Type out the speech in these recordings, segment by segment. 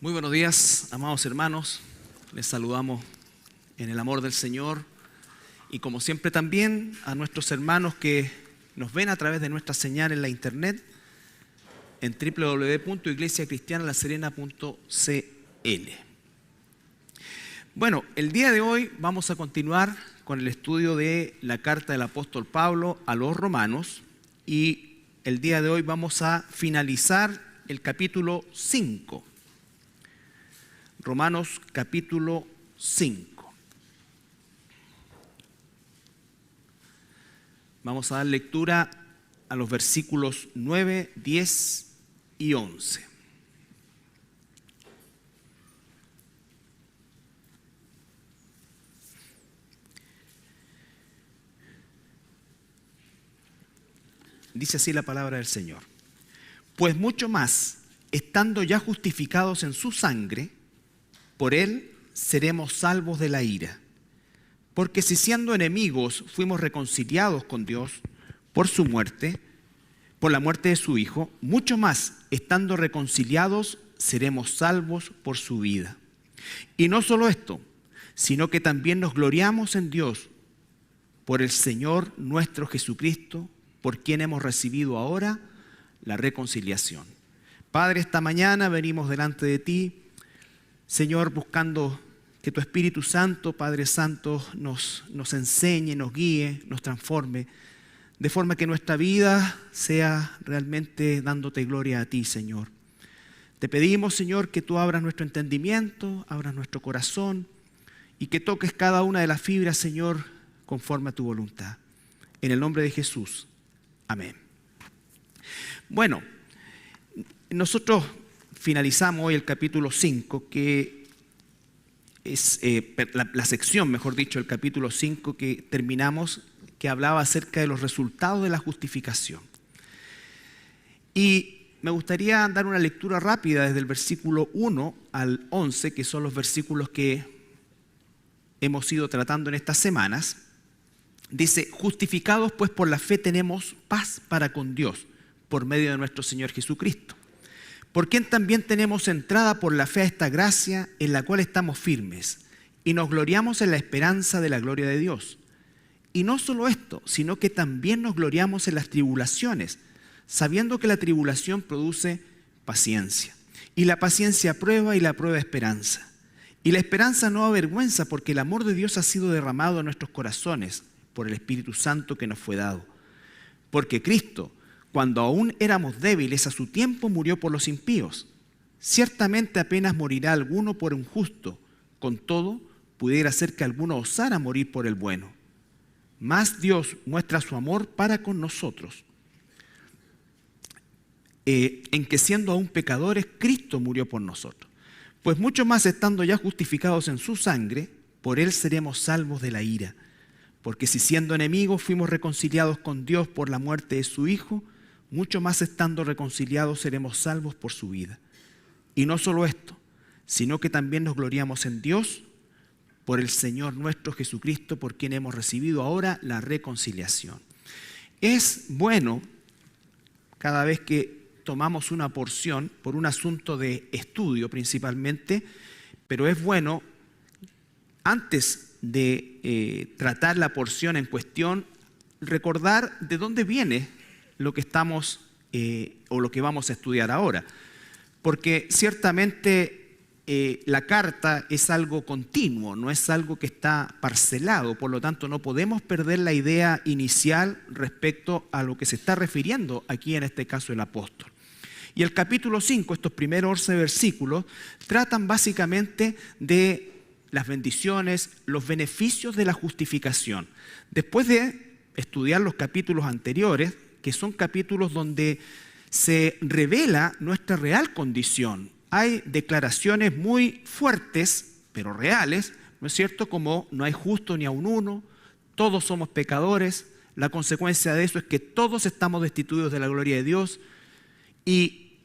Muy buenos días, amados hermanos. Les saludamos en el amor del Señor y como siempre también a nuestros hermanos que nos ven a través de nuestra señal en la internet en www.iglesiacristianalaserena.cl. Bueno, el día de hoy vamos a continuar con el estudio de la carta del apóstol Pablo a los romanos y el día de hoy vamos a finalizar el capítulo 5. Romanos capítulo 5. Vamos a dar lectura a los versículos 9, 10 y 11. Dice así la palabra del Señor. Pues mucho más, estando ya justificados en su sangre, por él seremos salvos de la ira. Porque si siendo enemigos fuimos reconciliados con Dios por su muerte, por la muerte de su Hijo, mucho más, estando reconciliados, seremos salvos por su vida. Y no solo esto, sino que también nos gloriamos en Dios por el Señor nuestro Jesucristo, por quien hemos recibido ahora la reconciliación. Padre, esta mañana venimos delante de ti, Señor, buscando que tu Espíritu Santo, Padre Santo, nos enseñe, nos guíe, nos transforme, de forma que nuestra vida sea realmente dándote gloria a ti, Señor. Te pedimos, Señor, que tú abras nuestro entendimiento, abras nuestro corazón y que toques cada una de las fibras, Señor, conforme a tu voluntad. En el nombre de Jesús. Amén. Bueno, nosotros finalizamos hoy el capítulo 5, que es la sección, mejor dicho, el capítulo 5 que terminamos, que hablaba acerca de los resultados de la justificación. Y me gustaría dar una lectura rápida desde el versículo 1 al 11, que son los versículos que hemos ido tratando en estas semanas. Dice, justificados pues por la fe tenemos paz para con Dios, por medio de nuestro Señor Jesucristo, por quien también tenemos entrada por la fe a esta gracia en la cual estamos firmes y nos gloriamos en la esperanza de la gloria de Dios. Y no solo esto, sino que también nos gloriamos en las tribulaciones, sabiendo que la tribulación produce paciencia. Y la paciencia prueba y la prueba esperanza. Y la esperanza no avergüenza porque el amor de Dios ha sido derramado en nuestros corazones por el Espíritu Santo que nos fue dado. Porque Cristo, cuando aún éramos débiles, a su tiempo murió por los impíos. Ciertamente apenas morirá alguno por un justo, con todo pudiera ser que alguno osara morir por el bueno. Mas Dios muestra su amor para con nosotros, en que siendo aún pecadores, Cristo murió por nosotros. Pues mucho más estando ya justificados en su sangre, por él seremos salvos de la ira. Porque si siendo enemigos fuimos reconciliados con Dios por la muerte de su Hijo, mucho más estando reconciliados seremos salvos por su vida. Y no solo esto, sino que también nos gloriamos en Dios por el Señor nuestro Jesucristo, por quien hemos recibido ahora la reconciliación. Es bueno cada vez que tomamos una porción por un asunto de estudio principalmente, pero es bueno antes de tratar la porción en cuestión, recordar de dónde viene lo que estamos o lo que vamos a estudiar ahora. Porque ciertamente la carta es algo continuo, no es algo que está parcelado, por lo tanto no podemos perder la idea inicial respecto a lo que se está refiriendo aquí en este caso el apóstol. Y el capítulo 5, estos primeros 11 versículos, tratan básicamente de las bendiciones, los beneficios de la justificación. Después de estudiar los capítulos anteriores, que son capítulos donde se revela nuestra real condición. Hay declaraciones muy fuertes, pero reales, ¿no es cierto? Como no hay justo ni aun uno, todos somos pecadores, la consecuencia de eso es que todos estamos destituidos de la gloria de Dios y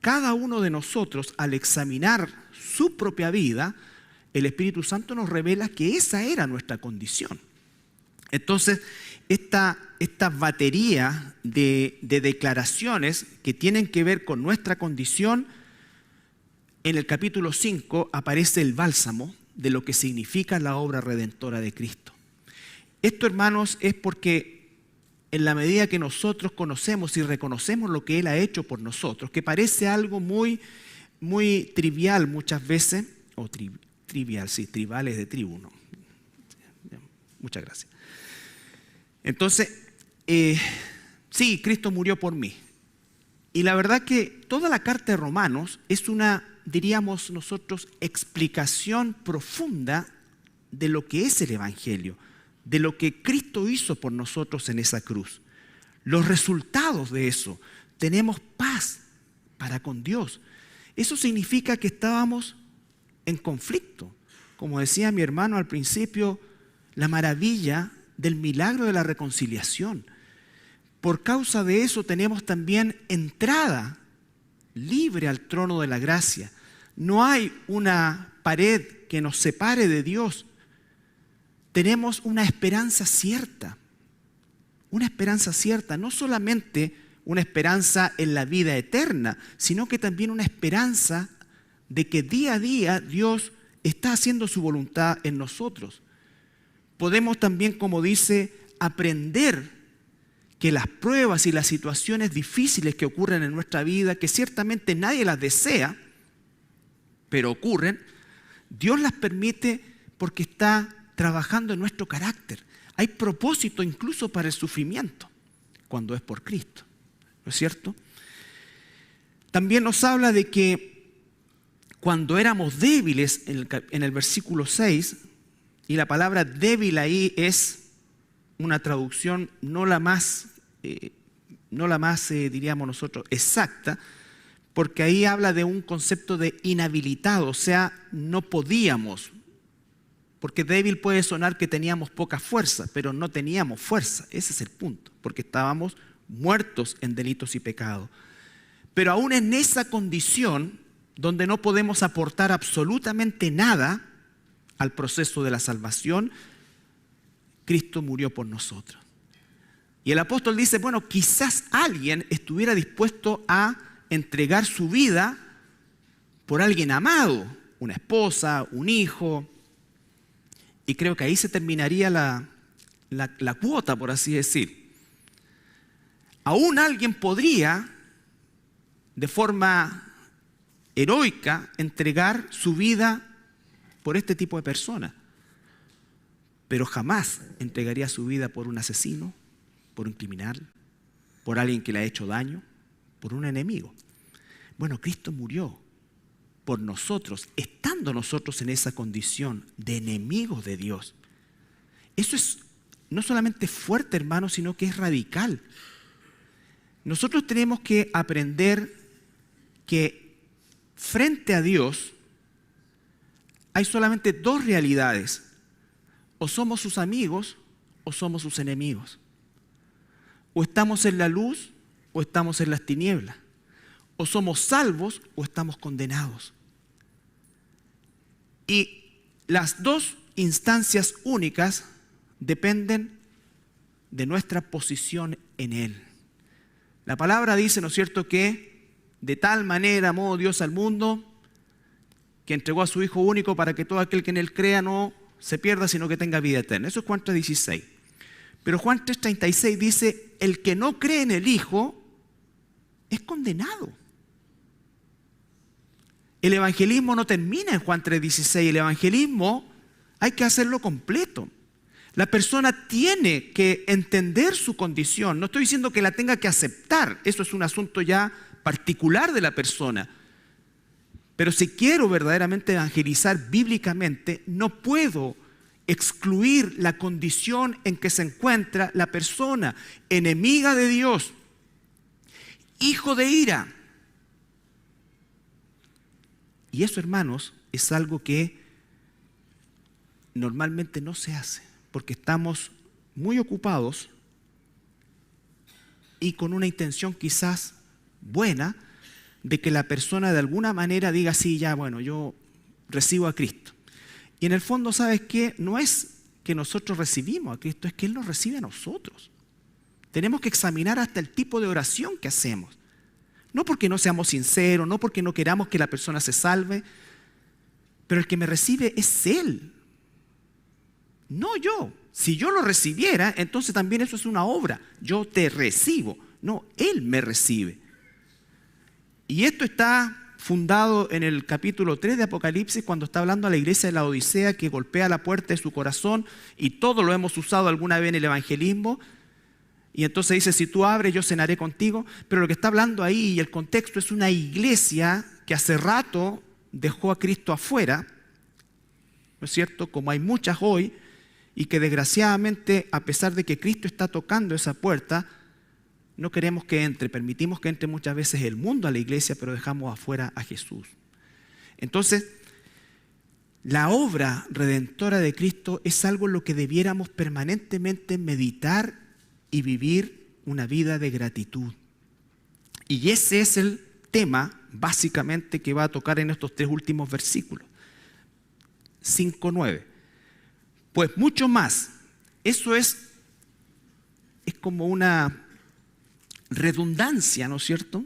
cada uno de nosotros al examinar su propia vida, el Espíritu Santo nos revela que esa era nuestra condición. Entonces, esta batería de declaraciones que tienen que ver con nuestra condición en el capítulo 5 aparece el bálsamo de lo que significa la obra redentora de Cristo. Esto, hermanos, es porque en la medida que nosotros conocemos y reconocemos lo que Él ha hecho por nosotros, que parece algo muy, muy trivial muchas veces, o trivial, sí, tribal es de tribu, ¿no? Muchas gracias. Entonces, sí, Cristo murió por mí. Y la verdad que toda la carta de Romanos es una, diríamos nosotros, explicación profunda de lo que es el Evangelio, de lo que Cristo hizo por nosotros en esa cruz. Los resultados de eso, tenemos paz para con Dios. Eso significa que estábamos en conflicto. Como decía mi hermano al principio, la maravilla del milagro de la reconciliación. Por causa de eso tenemos también entrada libre al trono de la gracia. No hay una pared que nos separe de Dios. Tenemos una esperanza cierta, no solamente una esperanza en la vida eterna, sino que también una esperanza de que día a día Dios está haciendo su voluntad en nosotros. Podemos también, como dice, aprender que las pruebas y las situaciones difíciles que ocurren en nuestra vida, que ciertamente nadie las desea, pero ocurren, Dios las permite porque está trabajando en nuestro carácter. Hay propósito incluso para el sufrimiento, cuando es por Cristo, ¿no es cierto? También nos habla de que cuando éramos débiles, en el versículo 6, y la palabra débil ahí es una traducción no la más, diríamos nosotros, exacta, porque ahí habla de un concepto de inhabilitado, o sea, no podíamos, porque débil puede sonar que teníamos poca fuerza, pero no teníamos fuerza, ese es el punto, porque estábamos muertos en delitos y pecados. Pero aún en esa condición, donde no podemos aportar absolutamente nada al proceso de la salvación, Cristo murió por nosotros. Y el apóstol dice, bueno, quizás alguien estuviera dispuesto a entregar su vida por alguien amado, una esposa, un hijo, y creo que ahí se terminaría la cuota, por así decir. Aún alguien podría, de forma heroica, entregar su vida por este tipo de personas, pero jamás entregaría su vida por un asesino, por un criminal, por alguien que le ha hecho daño, por un enemigo. Bueno, Cristo murió por nosotros, estando nosotros en esa condición de enemigos de Dios. Eso es no solamente fuerte, hermano, sino que es radical. Nosotros tenemos que aprender que frente a Dios hay solamente dos realidades. O somos sus amigos o somos sus enemigos. O estamos en la luz o estamos en las tinieblas. O somos salvos o estamos condenados. Y las dos instancias únicas dependen de nuestra posición en Él. La palabra dice, ¿no es cierto?, que de tal manera amó Dios al mundo que entregó a su Hijo único para que todo aquel que en Él crea no se pierda, sino que tenga vida eterna. Eso es Juan 3:16. Pero Juan 3:36 dice, el que no cree en el Hijo es condenado. El evangelismo no termina en Juan 3:16. El evangelismo hay que hacerlo completo. La persona tiene que entender su condición. No estoy diciendo que la tenga que aceptar. Eso es un asunto ya particular de la persona. Pero si quiero verdaderamente evangelizar bíblicamente, no puedo excluir la condición en que se encuentra la persona, enemiga de Dios, hijo de ira. Y eso, hermanos, es algo que normalmente no se hace, porque estamos muy ocupados y con una intención quizás buena de que la persona de alguna manera diga, sí, ya, bueno, yo recibo a Cristo. Y en el fondo, ¿sabes qué? No es que nosotros recibimos a Cristo, es que Él nos recibe a nosotros. Tenemos que examinar hasta el tipo de oración que hacemos. No porque no seamos sinceros, no porque no queramos que la persona se salve, pero el que me recibe es Él, no yo. Si yo lo recibiera, entonces también eso es una obra. Yo te recibo. No, Él me recibe. Y esto está fundado en el capítulo 3 de Apocalipsis, cuando está hablando a la iglesia de la Odisea que golpea la puerta de su corazón, y todo lo hemos usado alguna vez en el evangelismo. Y entonces dice, si tú abres, yo cenaré contigo. Pero lo que está hablando ahí, y el contexto, es una iglesia que hace rato dejó a Cristo afuera, ¿no es cierto? Como hay muchas hoy, y que desgraciadamente, a pesar de que Cristo está tocando esa puerta, no queremos que entre. Permitimos que entre muchas veces el mundo a la iglesia, pero dejamos afuera a Jesús. Entonces, la obra redentora de Cristo es algo en lo que debiéramos permanentemente meditar y vivir una vida de gratitud. Y ese es el tema, básicamente, que va a tocar en estos 3 últimos versículos. 5:9. Pues mucho más. Eso es como una redundancia, ¿no es cierto?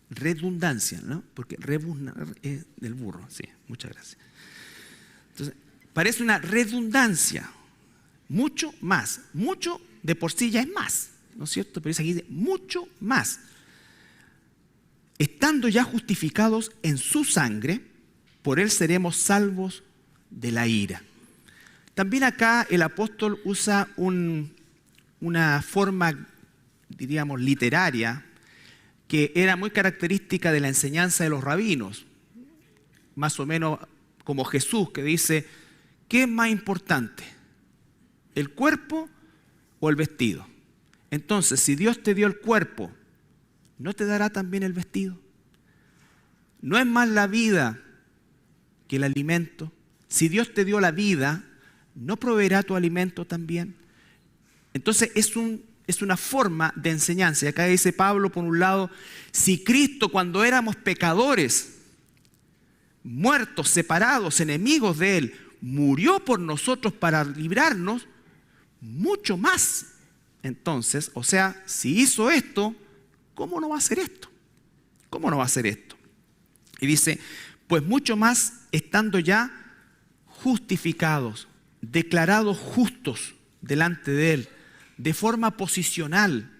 Redundancia, ¿no? Porque rebuznar es del burro. Sí, muchas gracias. Entonces, parece una redundancia. Mucho más. Mucho de por sí ya es más, ¿no es cierto? Pero dice aquí, mucho más. Estando ya justificados en su sangre, por Él seremos salvos de la ira. También acá el apóstol usa una forma, diríamos, literaria, que era muy característica de la enseñanza de los rabinos, más o menos como Jesús, que dice, ¿qué es más importante? ¿El cuerpo o el vestido? Entonces, si Dios te dio el cuerpo, ¿no te dará también el vestido? ¿No es más la vida que el alimento? Si Dios te dio la vida, ¿no proveerá tu alimento también? Entonces es una forma de enseñanza. Y acá dice Pablo, por un lado, si Cristo, cuando éramos pecadores, muertos, separados, enemigos de Él, murió por nosotros para librarnos, mucho más. Entonces, o sea, si hizo esto, ¿cómo no va a hacer esto? ¿Cómo no va a hacer esto? Y dice, pues mucho más estando ya justificados, declarados justos delante de Él, de forma posicional,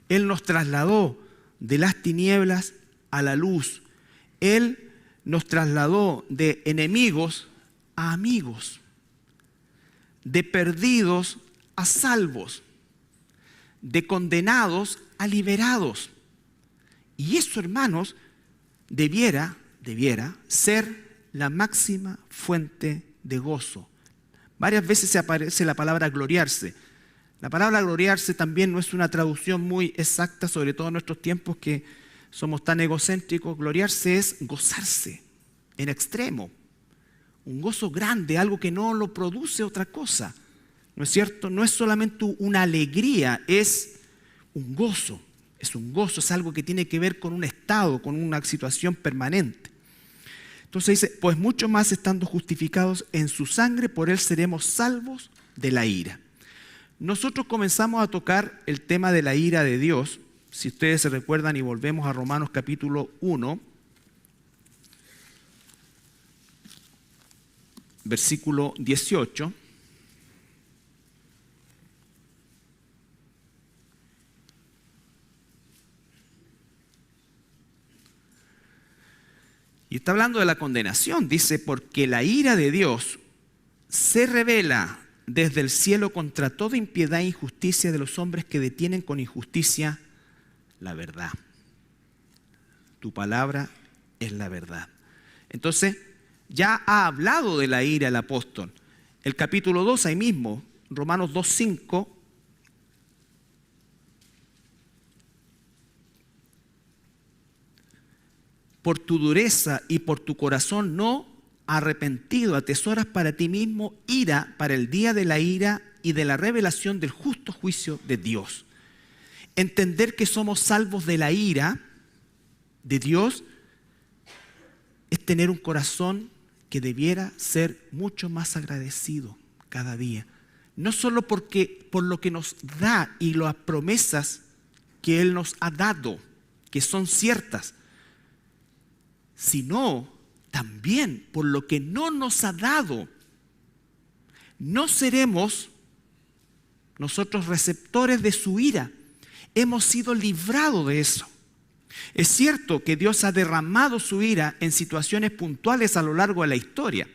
Él nos trasladó de las tinieblas a la luz. Él nos trasladó de enemigos a amigos, de perdidos a salvos, de condenados a liberados. Y eso, hermanos, debiera ser la máxima fuente de gozo. Varias veces se aparece la palabra gloriarse. La palabra gloriarse también no es una traducción muy exacta, sobre todo en nuestros tiempos que somos tan egocéntricos. Gloriarse es gozarse en extremo. Un gozo grande, algo que no lo produce otra cosa. ¿No es cierto? No es solamente una alegría, es un gozo. Es un gozo, es algo que tiene que ver con un estado, con una situación permanente. Entonces dice, pues mucho más estando justificados en su sangre, por Él seremos salvos de la ira. Nosotros comenzamos a tocar el tema de la ira de Dios. Si ustedes se recuerdan y volvemos a Romanos capítulo 1, versículo 18. Y está hablando de la condenación. Dice, porque la ira de Dios se revela desde el cielo contra toda impiedad e injusticia de los hombres que detienen con injusticia la verdad. Tu palabra es la verdad. Entonces, ya ha hablado de la ira el apóstol. El capítulo 2, ahí mismo, Romanos 2:5. Por tu dureza y por tu corazón no arrepentido, atesoras para ti mismo ira para el día de la ira y de la revelación del justo juicio de Dios. Entender que somos salvos de la ira de Dios es tener un corazón que debiera ser mucho más agradecido cada día. No solo por lo que nos da y las promesas que Él nos ha dado, que son ciertas, sino también por lo que no nos ha dado. No seremos nosotros receptores de su ira. Hemos sido librados de eso. Es cierto que Dios ha derramado su ira en situaciones puntuales a lo largo de la historia.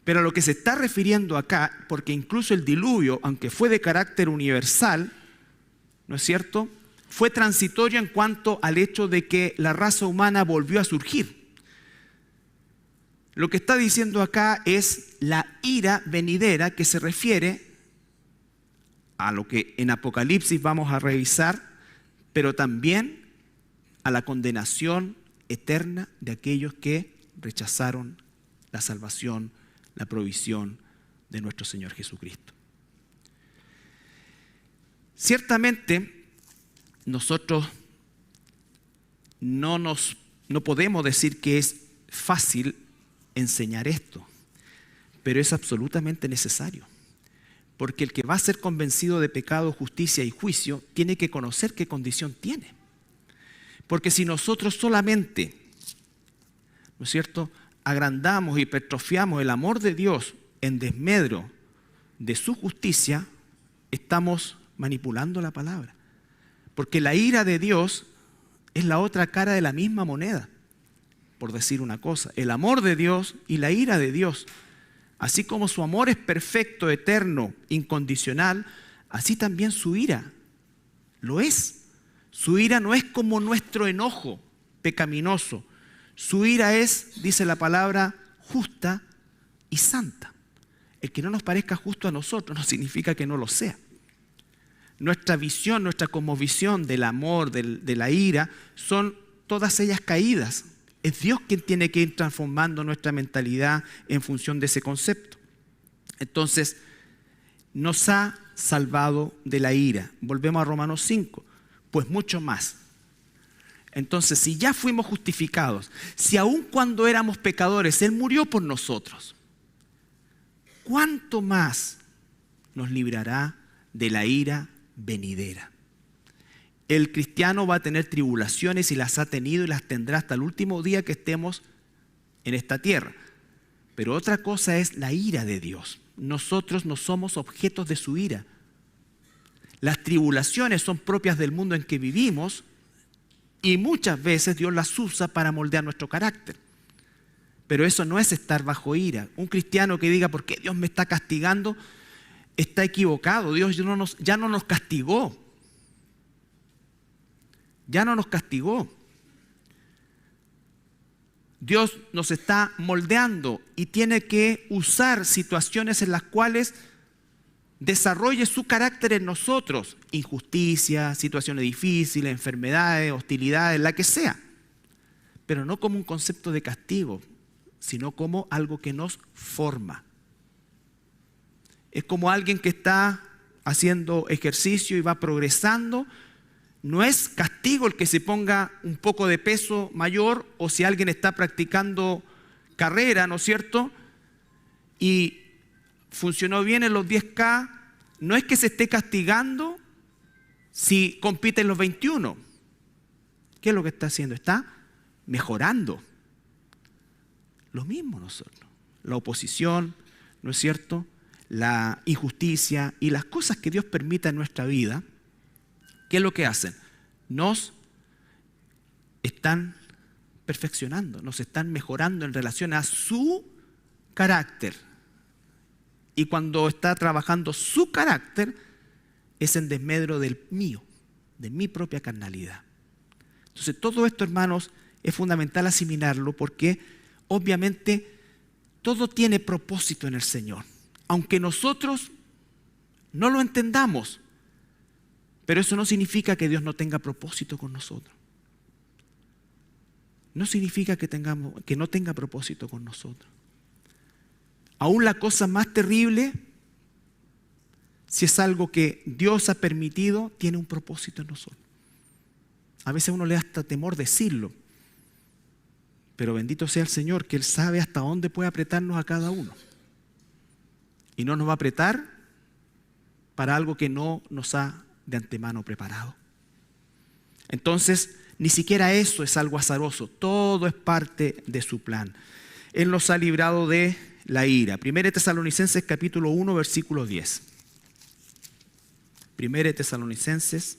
Pero a lo que se está refiriendo acá, porque incluso el diluvio, aunque fue de carácter universal, ¿no es cierto?, fue transitorio en cuanto al hecho de que la raza humana volvió a surgir. Lo que está diciendo acá es la ira venidera, que se refiere a lo que en Apocalipsis vamos a revisar, pero también a la condenación eterna de aquellos que rechazaron la salvación, la provisión de nuestro Señor Jesucristo. Ciertamente, nosotros no podemos decir que es fácil enseñar esto, pero es absolutamente necesario. Porque el que va a ser convencido de pecado, justicia y juicio tiene que conocer qué condición tiene. Porque si nosotros solamente, ¿no es cierto?, agrandamos y hipertrofiamos el amor de Dios en desmedro de su justicia, estamos manipulando la palabra. Porque la ira de Dios es la otra cara de la misma moneda, por decir una cosa. El amor de Dios y la ira de Dios. Así como su amor es perfecto, eterno, incondicional, así también su ira lo es. Su ira no es como nuestro enojo pecaminoso. Su ira es, dice la palabra, justa y santa. El que no nos parezca justo a nosotros no significa que no lo sea. Nuestra visión, nuestra cosmovisión del amor, de la ira, son todas ellas caídas. Es Dios quien tiene que ir transformando nuestra mentalidad en función de ese concepto. Entonces, nos ha salvado de la ira. Volvemos a Romanos 5. Pues mucho más. Entonces, si ya fuimos justificados, si aun cuando éramos pecadores, Él murió por nosotros, ¿cuánto más nos librará de la ira venidera? El cristiano va a tener tribulaciones y las ha tenido y las tendrá hasta el último día que estemos en esta tierra. Pero otra cosa es la ira de Dios. Nosotros no somos objetos de su ira. Las tribulaciones son propias del mundo en que vivimos y muchas veces Dios las usa para moldear nuestro carácter. Pero eso no es estar bajo ira. Un cristiano que diga, ¿por qué Dios me está castigando?, está equivocado. Dios ya no nos castigó. Ya no nos castigó. Dios nos está moldeando y tiene que usar situaciones en las cuales desarrolle su carácter en nosotros. Injusticia, situaciones difíciles, enfermedades, hostilidades, la que sea. Pero no como un concepto de castigo, sino como algo que nos forma. Es como alguien que está haciendo ejercicio y va progresando. No es castigo el que se ponga un poco de peso mayor, o si alguien está practicando carrera, ¿no es cierto?, y funcionó bien en los 10K, no es que se esté castigando si compite en los 21. ¿Qué es lo que está haciendo? Está mejorando. Lo mismo nosotros. La oposición, ¿no es cierto?, la injusticia y las cosas que Dios permita en nuestra vida, ¿qué es lo que hacen? Nos están perfeccionando, nos están mejorando en relación a su carácter. Y cuando está trabajando su carácter, es en desmedro del mío, de mi propia carnalidad. Entonces, todo esto, hermanos, es fundamental asimilarlo porque obviamente todo tiene propósito en el Señor. Aunque nosotros no lo entendamos, pero eso no significa que Dios no tenga propósito con nosotros. No significa que no tenga propósito con nosotros. Aún la cosa más terrible, si es algo que Dios ha permitido, tiene un propósito en nosotros. A veces a uno le da hasta temor decirlo, pero bendito sea el Señor, que Él sabe hasta dónde puede apretarnos a cada uno. Y no nos va a apretar para algo que no nos ha de antemano preparado. Entonces, ni siquiera eso es algo azaroso, todo es parte de su plan. Él nos ha librado de la ira. 1 Tesalonicenses capítulo 1, versículo 10. 1 Tesalonicenses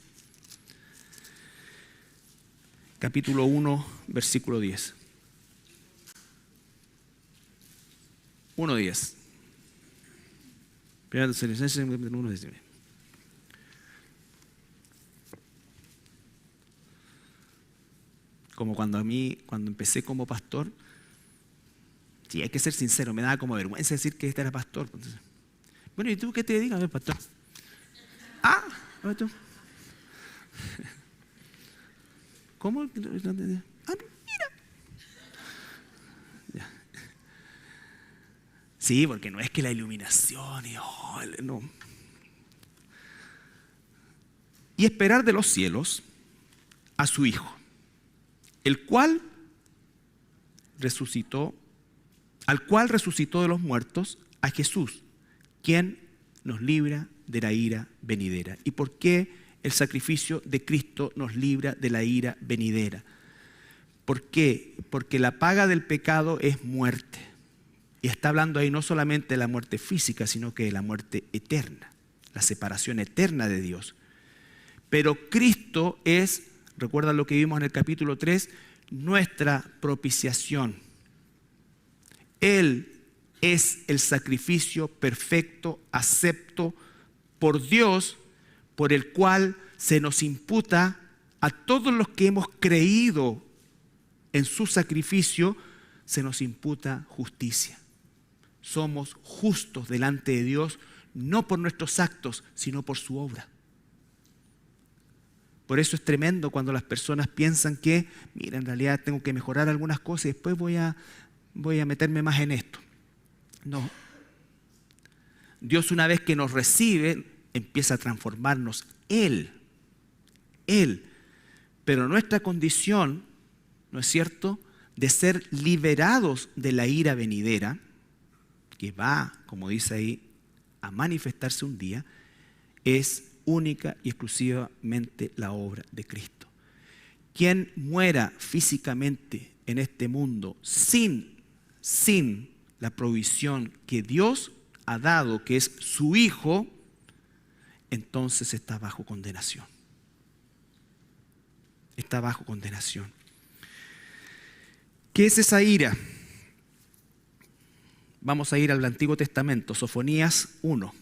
capítulo 1, versículo 10. 1:10. 1 Tesalonicenses 1:10. Como cuando empecé como pastor, sí, hay que ser sincero, me daba como vergüenza decir que este era pastor. Entonces, bueno, ¿y tú qué te dedicas a ver, pastor? Ah, ¿tú? ¿Cómo? Ah, mira. Ya. Sí, porque no es que la iluminación y no. Y esperar de los cielos a su Hijo, al cual resucitó de los muertos, a Jesús, quien nos libra de la ira venidera. ¿Y por qué el sacrificio de Cristo nos libra de la ira venidera? ¿Por qué? Porque la paga del pecado es muerte. Y está hablando ahí no solamente de la muerte física, sino que de la muerte eterna, la separación eterna de Dios. Pero Cristo es, recuerdan lo que vimos en el capítulo 3, nuestra propiciación. Él es el sacrificio perfecto, acepto por Dios, por el cual se nos imputa a todos los que hemos creído en su sacrificio, se nos imputa justicia. Somos justos delante de Dios, no por nuestros actos, sino por su obra. Por eso es tremendo cuando las personas piensan que, mira, en realidad tengo que mejorar algunas cosas y después voy a meterme más en esto. No. Dios, una vez que nos recibe, empieza a transformarnos Él. Pero nuestra condición, ¿no es cierto?, de ser liberados de la ira venidera, que va, como dice ahí, a manifestarse un día, es única y exclusivamente la obra de Cristo. Quien muera físicamente en este mundo sin la provisión que Dios ha dado, que es su Hijo, entonces está bajo condenación. Está bajo condenación. ¿Qué es esa ira? Vamos a ir al Antiguo Testamento, Sofonías 1.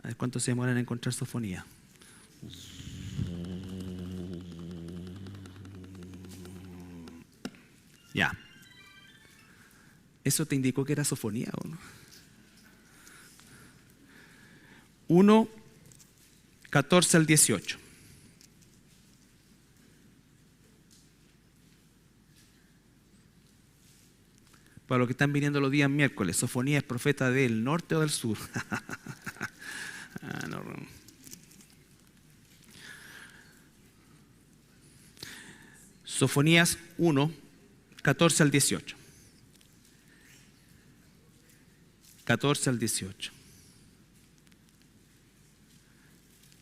A ver cuánto se demoran en encontrar Sofonía. Ya. ¿Eso te indicó que era Sofonía o no? 1, 14 al 18. Para los que están viniendo los días miércoles, Sofonía es profeta del norte o del sur. No. Sofonías 1, 14 al 18. 14 al 18.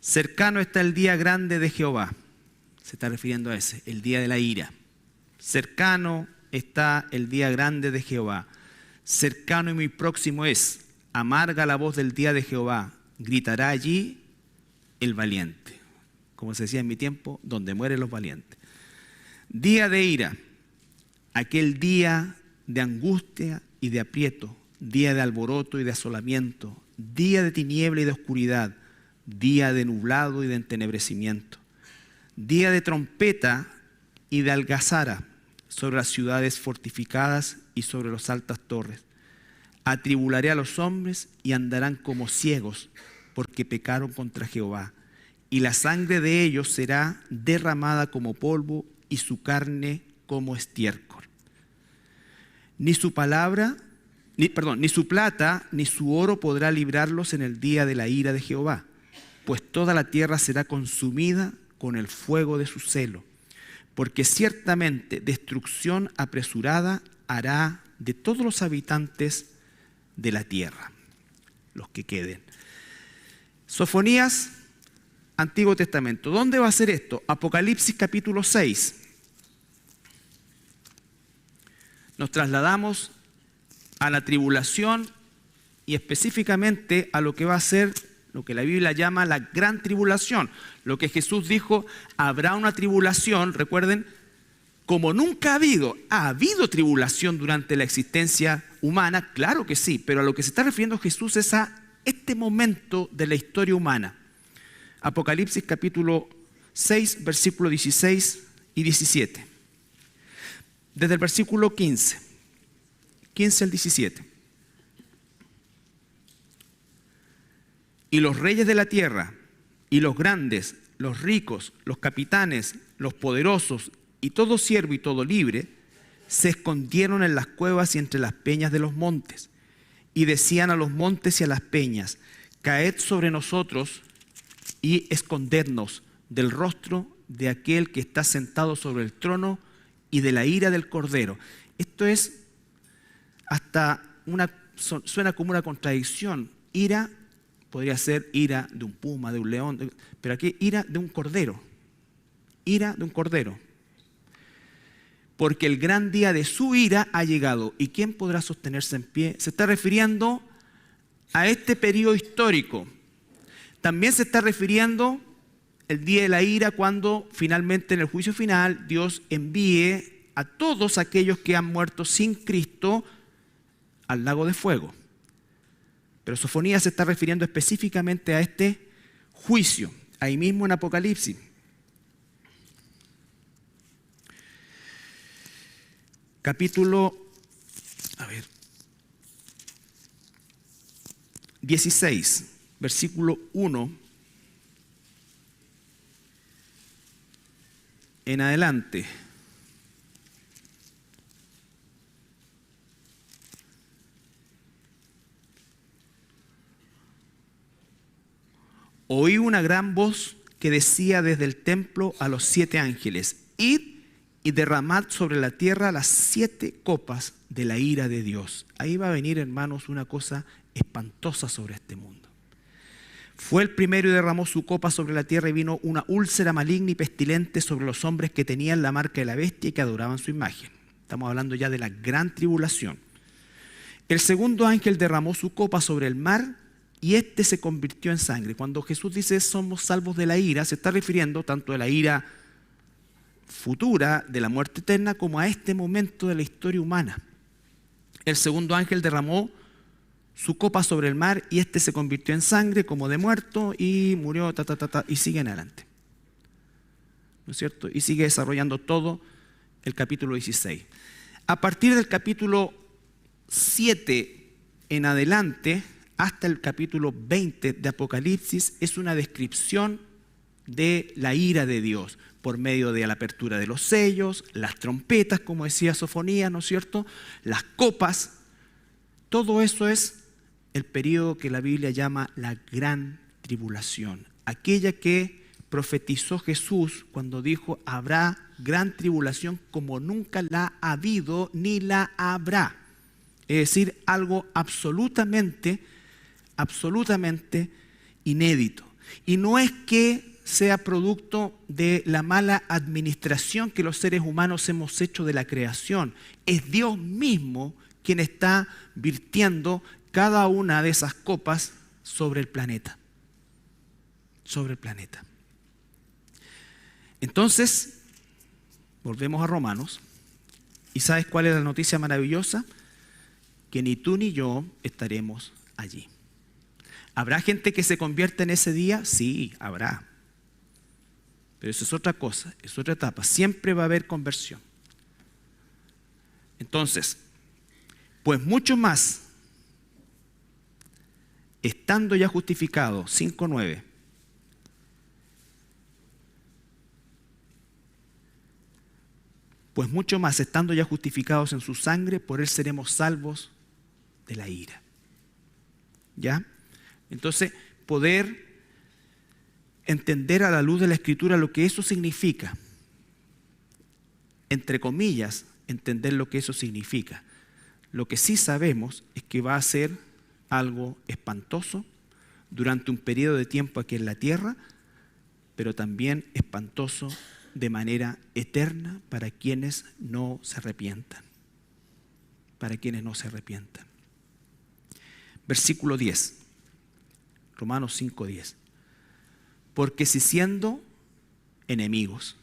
Cercano está el día grande de Jehová. Se está refiriendo a ese, el día de la ira. Cercano está el día grande de Jehová. Cercano y muy próximo es. Amarga la voz del día de Jehová. Gritará allí el valiente. Como se decía en mi tiempo, donde mueren los valientes. Día de ira. Aquel día de angustia y de aprieto. Día de alboroto y de asolamiento. Día de tiniebla y de oscuridad. Día de nublado y de entenebrecimiento. Día de trompeta y de algazara sobre las ciudades fortificadas y sobre las altas torres. Atribularé a los hombres y andarán como ciegos, porque pecaron contra Jehová. Y la sangre de ellos será derramada como polvo y su carne como estiércol. Ni su plata, ni su oro podrá librarlos en el día de la ira de Jehová, pues toda la tierra será consumida con el fuego de su celo, porque ciertamente destrucción apresurada hará de todos los habitantes de la tierra, los que queden. Sofonías, Antiguo Testamento. ¿Dónde va a ser esto? Apocalipsis capítulo 6. Nos trasladamos a la tribulación y específicamente a lo que va a ser lo que la Biblia llama la gran tribulación. Lo que Jesús dijo, habrá una tribulación, recuerden, como nunca ha habido. ¿Ha habido tribulación durante la existencia humana? Claro que sí, pero a lo que se está refiriendo Jesús es a este momento de la historia humana. Apocalipsis capítulo 6, versículos 16 y 17. Desde el versículo 15 al 17. Y los reyes de la tierra, y los grandes, los ricos, los capitanes, los poderosos, y todo siervo y todo libre, se escondieron en las cuevas y entre las peñas de los montes, y decían a los montes y a las peñas, caed sobre nosotros y escondednos del rostro de aquel que está sentado sobre el trono y de la ira del Cordero. Esto es suena como una contradicción. Ira podría ser ira de un puma, de un león, pero aquí ira de un cordero. Ira de un cordero. Porque el gran día de su ira ha llegado. ¿Y quién podrá sostenerse en pie? Se está refiriendo a este periodo histórico. También se está refiriendo el día de la ira, cuando finalmente en el juicio final Dios envíe a todos aquellos que han muerto sin Cristo al lago de fuego. Pero Sofonías se está refiriendo específicamente a este juicio, ahí mismo en Apocalipsis. Capítulo 16, versículo 1 en adelante. Oí una gran voz que decía desde el templo a los 7 ángeles: id y derramad sobre la tierra las 7 copas de la ira de Dios. Ahí va a venir, hermanos, una cosa espantosa sobre este mundo. Fue el primero y derramó su copa sobre la tierra, y vino una úlcera maligna y pestilente sobre los hombres que tenían la marca de la bestia y que adoraban su imagen. Estamos hablando ya de la gran tribulación. El segundo ángel derramó su copa sobre el mar, y este se convirtió en sangre. Cuando Jesús dice somos salvos de la ira, se está refiriendo tanto a la ira futura de la muerte eterna como a este momento de la historia humana. El segundo ángel derramó su copa sobre el mar, y este se convirtió en sangre como de muerto, y murió, y sigue en adelante. ¿No es cierto? Y sigue desarrollando todo el capítulo 16. A partir del capítulo 7 en adelante, hasta el capítulo 20 de Apocalipsis, es una descripción de la ira de Dios por medio de la apertura de los sellos, las trompetas, como decía Sofonías, ¿no es cierto?, las copas. Todo eso es el periodo que la Biblia llama la gran tribulación, aquella que profetizó Jesús cuando dijo habrá gran tribulación como nunca la ha habido ni la habrá. Es decir, algo absolutamente inédito. Y no es que sea producto de la mala administración que los seres humanos hemos hecho de la creación. Es Dios mismo quien está virtiendo cada una de esas copas sobre el planeta. Sobre el planeta. Entonces, volvemos a Romanos. ¿Y sabes cuál es la noticia maravillosa? Que ni tú ni yo estaremos allí. ¿Habrá gente que se convierta en ese día? Sí, habrá. Pero eso es otra cosa, es otra etapa. Siempre va a haber conversión. Entonces, pues mucho más, estando ya justificado, 5:9. Pues mucho más, estando ya justificados en su sangre, por él seremos salvos de la ira. ¿Ya? Entonces, poder entender a la luz de la Escritura lo que eso significa, entre comillas, entender lo que eso significa. Lo que sí sabemos es que va a ser algo espantoso, durante un periodo de tiempo aquí en la tierra, pero también espantoso de manera eterna para quienes no se arrepientan. Para quienes no se arrepientan. Versículo 10. Romanos 5:10. Porque si siendo enemigos,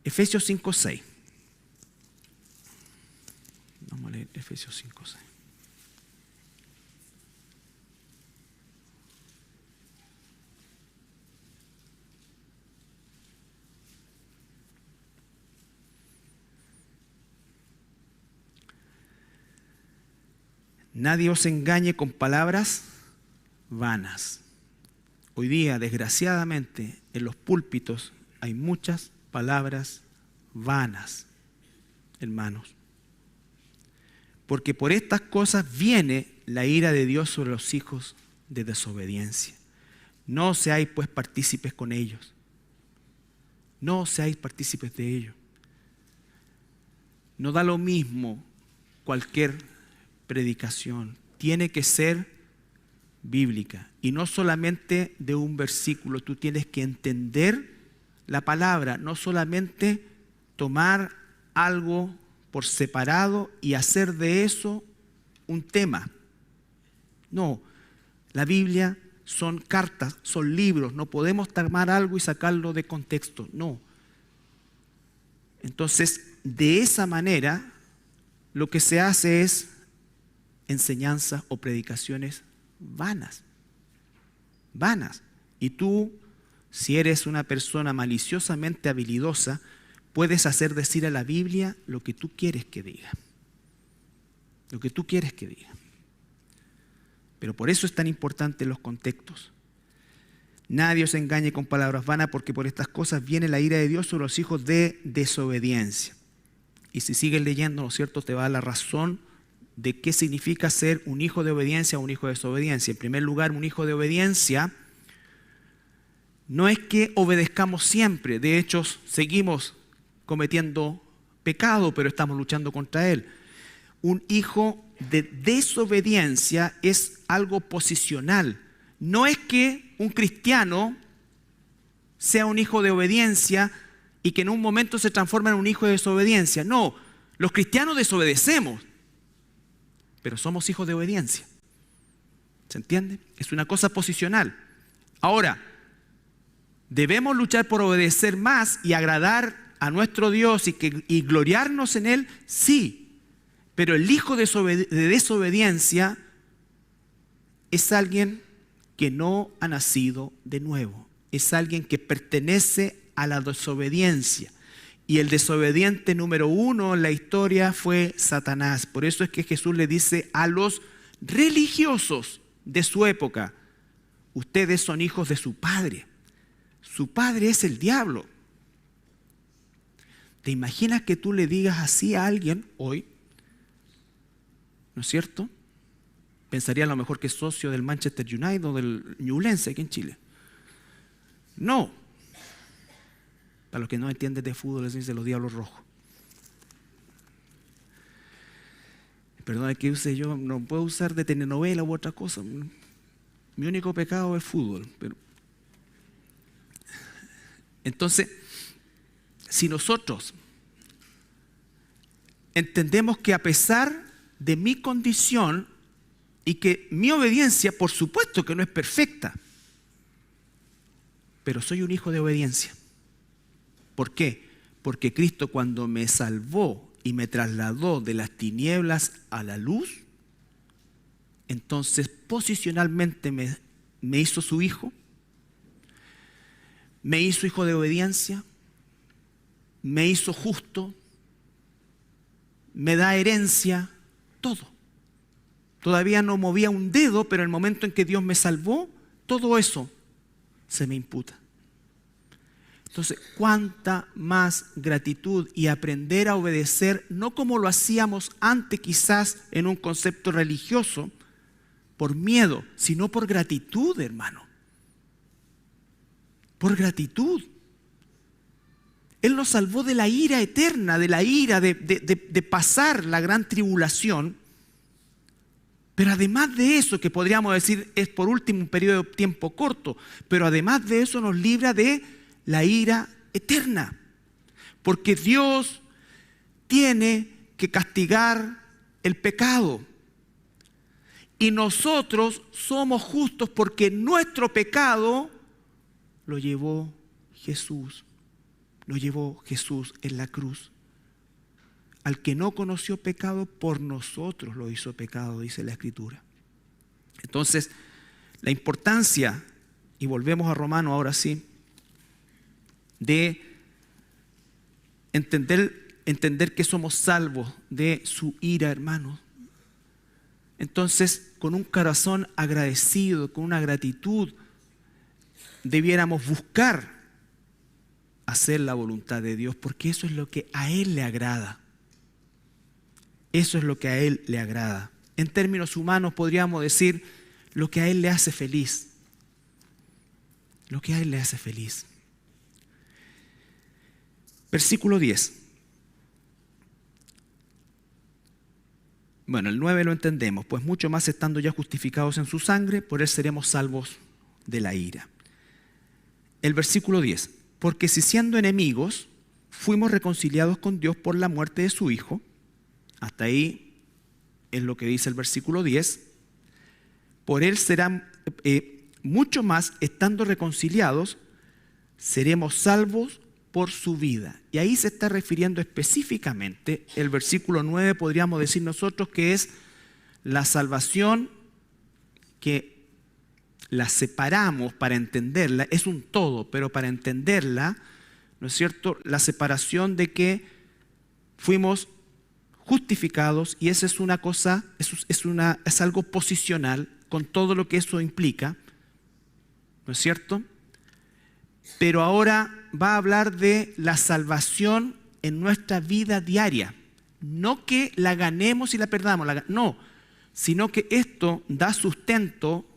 Efesios 5:6. Vamos a leer Efesios 5:6. Nadie os engañe con palabras vanas. Hoy día, desgraciadamente, en los púlpitos hay muchas palabras vanas, hermanos. Porque por estas cosas viene la ira de Dios sobre los hijos de desobediencia. No seáis pues partícipes con ellos. No seáis partícipes de ellos. No da lo mismo cualquier predicación. Tiene que ser bíblica. Y no solamente de un versículo. Tú tienes que entender la palabra. No solamente tomar algo por separado y hacer de eso un tema. No. La Biblia son cartas, son libros. No podemos tomar algo y sacarlo de contexto. No. Entonces, de esa manera, lo que se hace es enseñanzas o predicaciones vanas. Vanas. Y tú, si eres una persona maliciosamente habilidosa, puedes hacer decir a la Biblia lo que tú quieres que diga. Lo que tú quieres que diga. Pero por eso es tan importante los contextos. Nadie os engañe con palabras vanas, porque por estas cosas viene la ira de Dios sobre los hijos de desobediencia. Y si sigues leyendo, ¿no es cierto?, te va a dar la razón de qué significa ser un hijo de obediencia o un hijo de desobediencia. En primer lugar, un hijo de obediencia no es que obedezcamos siempre. De hecho, seguimos cometiendo pecado, pero estamos luchando contra él. Un hijo de desobediencia es algo posicional. No es que un cristiano sea un hijo de obediencia y que en un momento se transforma en un hijo de desobediencia. No, los cristianos desobedecemos, pero somos hijos de obediencia. ¿Se entiende? Es una cosa posicional. Ahora, ¿debemos luchar por obedecer más y agradar a nuestro Dios y gloriarnos en Él? Sí, pero el hijo de desobediencia es alguien que no ha nacido de nuevo. Es alguien que pertenece a la desobediencia. Y el desobediente número uno en la historia fue Satanás. Por eso es que Jesús le dice a los religiosos de su época: ustedes son hijos de su padre. Su padre es el diablo. ¿Te imaginas que tú le digas así a alguien hoy? ¿No es cierto? Pensaría a lo mejor que es socio del Manchester United o del Ñublense aquí en Chile. No. Para los que no entienden de fútbol, les dice los Diablos Rojos. Perdón, que use yo, no puedo usar de telenovela u otra cosa. Mi único pecado es fútbol. Entonces, si nosotros entendemos que a pesar de mi condición y que mi obediencia, por supuesto que no es perfecta, pero soy un hijo de obediencia. ¿Por qué? Porque Cristo, cuando me salvó y me trasladó de las tinieblas a la luz, entonces posicionalmente me hizo su hijo, me hizo hijo de obediencia, me hizo justo, me da herencia, todo. Todavía no movía un dedo, pero en el momento en que Dios me salvó, todo eso se me imputa. Entonces, cuánta más gratitud y aprender a obedecer, no como lo hacíamos antes quizás en un concepto religioso, por miedo, sino por gratitud, hermano. Por gratitud. Él nos salvó de la ira eterna, de la ira de pasar la gran tribulación, Pero además de eso, que podríamos decir es por último un periodo de tiempo corto, pero además de eso nos libra de la ira eterna. Porque Dios tiene que castigar el pecado. Y nosotros somos justos porque nuestro pecado lo llevó Jesús. Lo llevó Jesús en la cruz. Al que no conoció pecado, por nosotros lo hizo pecado, dice la Escritura. Entonces, la importancia, y volvemos a Romanos ahora sí, de entender que somos salvos de su ira, hermanos. Entonces, con un corazón agradecido, con una gratitud, debiéramos buscar hacer la voluntad de Dios, porque eso es lo que a Él le agrada. Eso es lo que a Él le agrada. En términos humanos podríamos decir lo que a Él le hace feliz. Lo que a Él le hace feliz. Versículo 10. Bueno, el 9 lo entendemos. Pues mucho más estando ya justificados en su sangre, por Él seremos salvos de la ira. El versículo 10. Porque si siendo enemigos, fuimos reconciliados con Dios por la muerte de su Hijo. Hasta ahí es lo que dice el versículo 10. Por Él serán, mucho más estando reconciliados, seremos salvos por su vida. Y ahí se está refiriendo específicamente, el versículo 9 podríamos decir nosotros que es la salvación que la separamos para entenderla, es un todo, pero para entenderla, ¿no es cierto? La separación de que fuimos justificados, y esa es una cosa, es algo posicional con todo lo que eso implica, ¿no es cierto? Pero ahora va a hablar de la salvación en nuestra vida diaria. No que la ganemos y la perdamos, no, sino que esto da sustento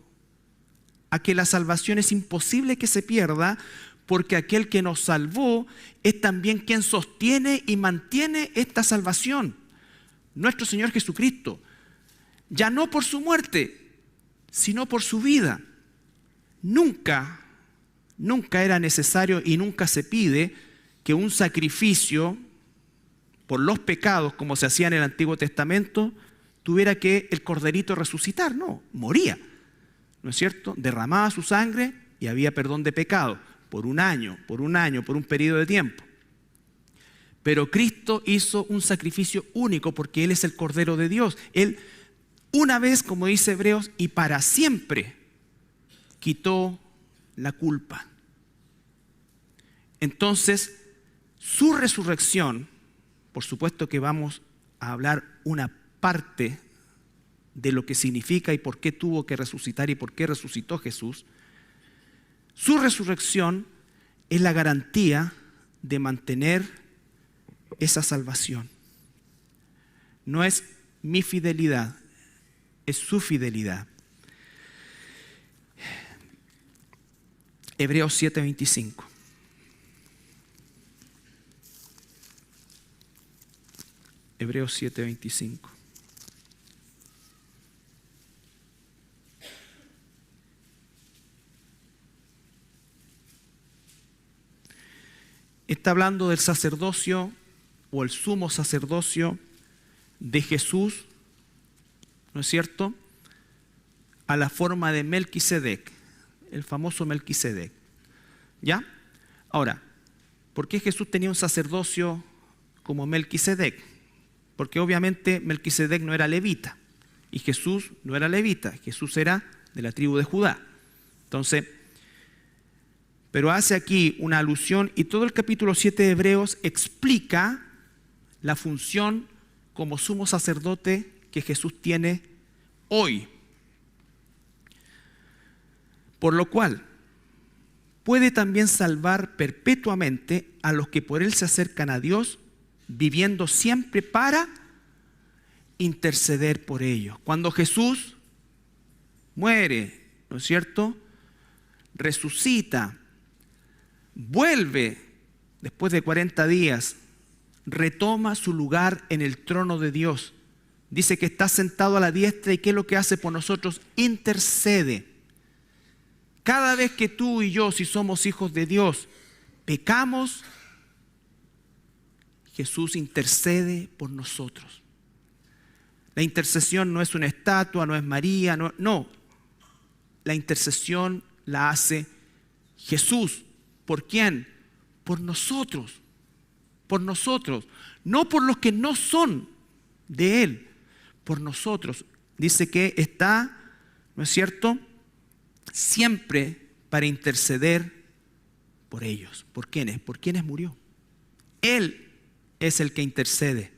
a que la salvación es imposible que se pierda, porque aquel que nos salvó es también quien sostiene y mantiene esta salvación. Nuestro Señor Jesucristo, ya no por su muerte, sino por su vida. Nunca era necesario y nunca se pide que un sacrificio por los pecados, como se hacía en el Antiguo Testamento, tuviera que el corderito resucitar. No, moría, ¿no es cierto? Derramaba su sangre y había perdón de pecado por un año, por un periodo de tiempo. Pero Cristo hizo un sacrificio único porque Él es el Cordero de Dios. Él, una vez, como dice Hebreos, y para siempre, quitó la culpa. Entonces, su resurrección, por supuesto que vamos a hablar una parte de lo que significa y por qué tuvo que resucitar y por qué resucitó Jesús. Su resurrección es la garantía de mantener esa salvación. No es mi fidelidad, es su fidelidad. Hebreos 7:25. Hebreos 7:25. Está hablando del sacerdocio o el sumo sacerdocio de Jesús, ¿no es cierto?, a la forma de Melquisedec, el famoso Melquisedec. ¿Ya? Ahora, ¿por qué Jesús tenía un sacerdocio como Melquisedec? Porque obviamente Melquisedec no era levita y Jesús no era levita, Jesús era de la tribu de Judá. Entonces, pero hace aquí una alusión y todo el capítulo 7 de Hebreos explica la función como sumo sacerdote que Jesús tiene hoy. Por lo cual, puede también salvar perpetuamente a los que por Él se acercan a Dios, viviendo siempre para interceder por ellos. Cuando Jesús muere, ¿no es cierto?, resucita, vuelve después de 40 días, retoma su lugar en el trono de Dios, Dice que está sentado a la diestra y ¿qué es lo que hace por nosotros? Intercede. Cada vez que tú y yo, si somos hijos de Dios, pecamos, Jesús intercede por nosotros. La intercesión no es una estatua, no es María, no. La intercesión la hace Jesús. ¿Por quién? Por nosotros. Por nosotros. No por los que no son de Él. Por nosotros. Dice que está, ¿no es cierto?, siempre para interceder por ellos. ¿Por quiénes? ¿Por quiénes murió? Él es el que intercede.